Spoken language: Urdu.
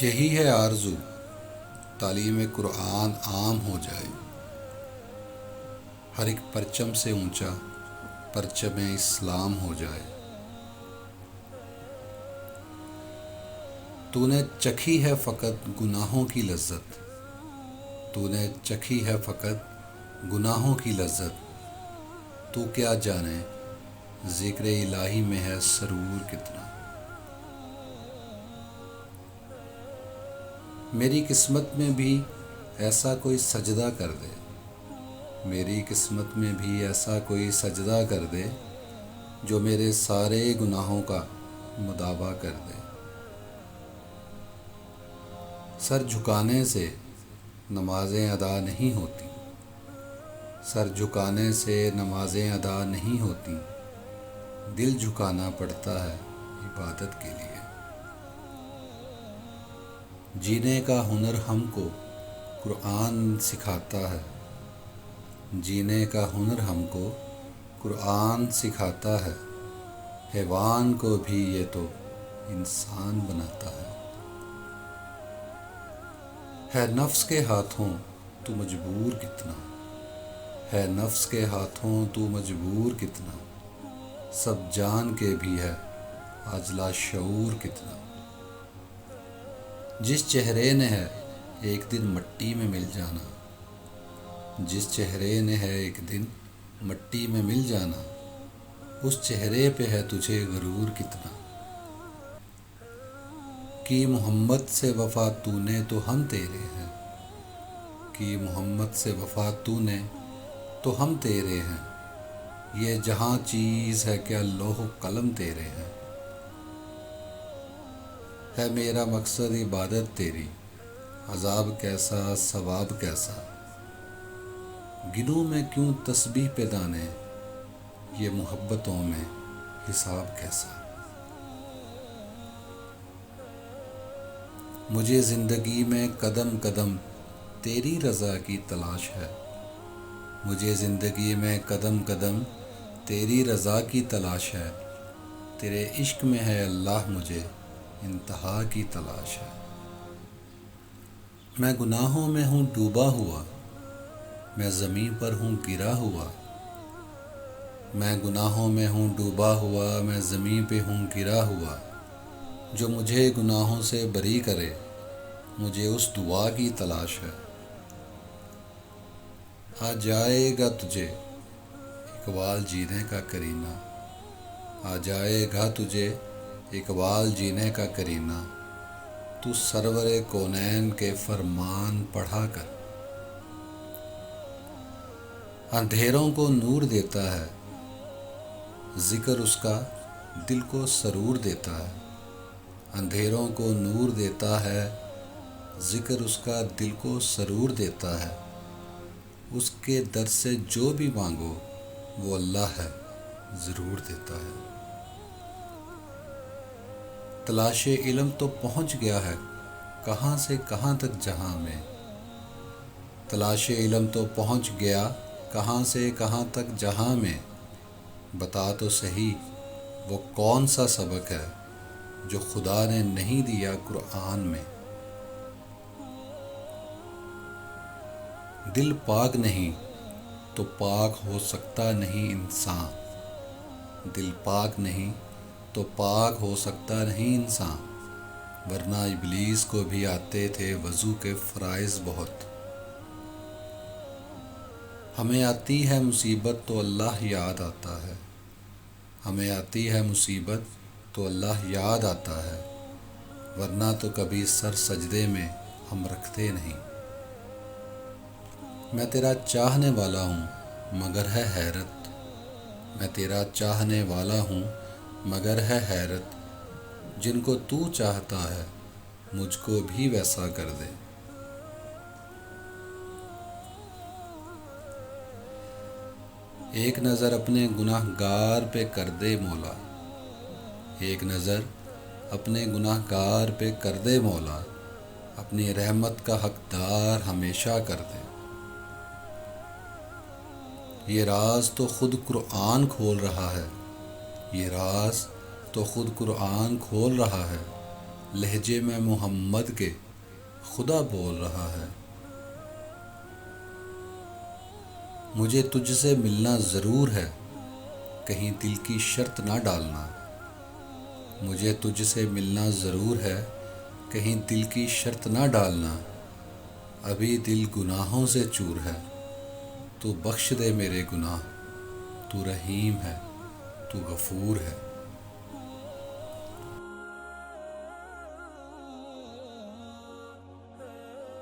یہی ہے آرزو، تعلیم قرآن عام ہو جائے، ہر ایک پرچم سے اونچا پرچم اسلام ہو جائے۔ تو نے چکھی ہے فقط گناہوں کی لذت، تو نے چکھی ہے فقط گناہوں کی لذت، تو کیا جانے ذکر الہی میں ہے سرور کتنا۔ میری قسمت میں بھی ایسا کوئی سجدہ کر دے، میری قسمت میں بھی ایسا کوئی سجدہ کر دے جو میرے سارے گناہوں کا مداوع کر دے۔ سر جھکانے سے نمازیں ادا نہیں ہوتی، سر جھکانے سے نمازیں ادا نہیں ہوتی، دل جھکانا پڑتا ہے عبادت کے لیے۔ جینے کا ہنر ہم کو قرآن سکھاتا ہے، جینے کا ہنر ہم کو قرآن سکھاتا ہے، حیوان کو بھی یہ تو انسان بناتا ہے نفس کے ہاتھوں تو مجبور کتنا، ہے نفس کے ہاتھوں تو مجبور کتنا، سب جان کے بھی ہے آج لاشعور کتنا۔ جس چہرے نے ہے ایک دن مٹی میں مل جانا، جس چہرے نے ہے ایک دن مٹی میں مل جانا، اس چہرے پہ ہے تجھے غرور کتنا۔ کی محمد سے وفا تو نے تو ہم تیرے ہیں، کی محمد سے وفا تو نے تو ہم تیرے ہیں، یہ جہاں چیز ہے کیا لوح و قلم تیرے ہیں۔ ہے میرا مقصد عبادت تیری، عذاب کیسا ثواب کیسا، گنوں میں کیوں تسبیح پہ دانے، یہ محبتوں میں حساب کیسا۔ مجھے زندگی میں قدم قدم تیری رضا کی تلاش ہے، مجھے زندگی میں قدم قدم تیری رضا کی تلاش ہے، تیرے عشق میں ہے اللہ مجھے انتہا کی تلاش ہے۔ میں گناہوں میں ہوں ڈوبا ہوا، میں زمین پر ہوں گرا ہوا، میں گناہوں میں ہوں ڈوبا ہوا، میں زمین پہ ہوں گرا ہوا، جو مجھے گناہوں سے بری کرے مجھے اس دعا کی تلاش ہے۔ آ جائے گا تجھے اقبال جینے کا کرینہ، آ جائے گا تجھے اقبال جینے کا کرینہ، تو سرور کونین کے فرمان پڑھا کر۔ اندھیروں کو نور دیتا ہے ذکر اس کا دل کو سرور دیتا ہے، اندھیروں کو نور دیتا ہے ذکر اس کا دل کو سرور دیتا ہے، اس کے در سے جو بھی مانگو وہ اللہ ہے ضرور دیتا ہے۔ تلاش علم تو پہنچ گیا ہے کہاں سے کہاں تک جہاں میں، تلاش علم تو پہنچ گیا کہاں سے کہاں تک جہاں میں، بتا تو صحیح وہ کون سا سبق ہے جو خدا نے نہیں دیا قرآن میں۔ دل پاک نہیں تو پاک ہو سکتا نہیں انسان، دل پاک نہیں تو پاک ہو سکتا نہیں انسان، ورنہ ابلیس کو بھی آتے تھے وضو کے فرائض بہت۔ ہمیں آتی ہے مصیبت تو اللہ یاد آتا ہے، ہمیں آتی ہے مصیبت تو اللہ یاد آتا ہے، ورنہ تو کبھی سر سجدے میں ہم رکھتے نہیں۔ میں تیرا چاہنے والا ہوں مگر ہے حیرت، میں تیرا چاہنے والا ہوں مگر ہے حیرت، جن کو تو چاہتا ہے مجھ کو بھی ویسا کر دے۔ ایک نظر اپنے گناہ گار پہ کر دے مولا، ایک نظر اپنے گناہ گار پہ کر دے مولا، اپنی رحمت کا حقدار ہمیشہ کر دے۔ یہ راز تو خود قرآن کھول رہا ہے، یہ راز تو خود قرآن کھول رہا ہے، لہجے میں محمد کے خدا بول رہا ہے۔ مجھے تجھ سے ملنا ضرور ہے، کہیں دل کی شرط نہ ڈالنا۔ مجھے تجھ سے ملنا ضرور ہے، کہیں دل کی شرط نہ ڈالنا۔ ابھی دل گناہوں سے چور ہے، تو بخش دے میرے گناہ۔ تو رحیم ہے، تو غفور ہے۔